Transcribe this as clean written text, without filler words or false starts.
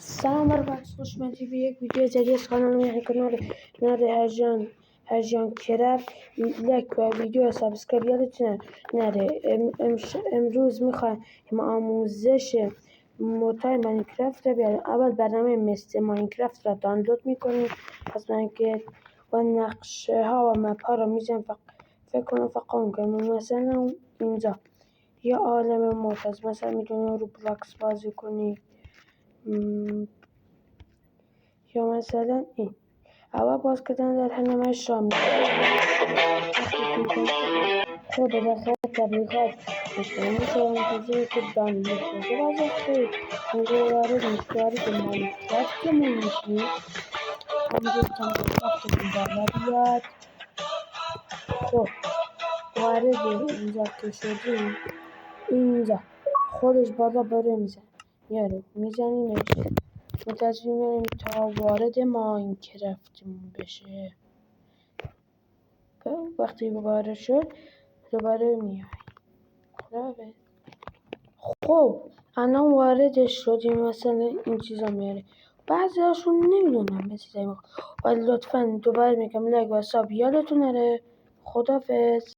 سلام بر خوش اومدید به یک ویدیو جدید از کانال میهن کنار هرجان کرفت لایک و ویدیو سابسکرایب یادتون نره. امروز میخوایم آموزش مودهای ماینکرافت رو بیاریم. اول برنامه مثل ماینکرافت را دانلود میکنیم، از که و نقشه ها و مپ ها رو میزنیم. فکر کنم فقط کنیم مثلا اینجا یا عالم مود مثلا میتونیم رو بلاکس بازی کنی یا مثلا این اول باز کردن در حنمش را خود داخل تبلیغات میشه منتظر که دانلود بشه. باز خیلی اینجا وارد ماینکرافتمون میشیم. همینجور ماینکرافتمون بالا بیاد. خب وارد اینجا که شدیم، اینجا خودش بالا بره میاره میزنیمش. منتظر میمونیم تا وارد ماینکرافتمون بشه. وقتی وارد شد دوباره میای. خب الان واردش شدیم. مثلا این چیزا میاره، بعضی هاشون نمیدونم مثل ولی لطفا دوباره میگم لایک و ساب یادتون نره. خدافظ.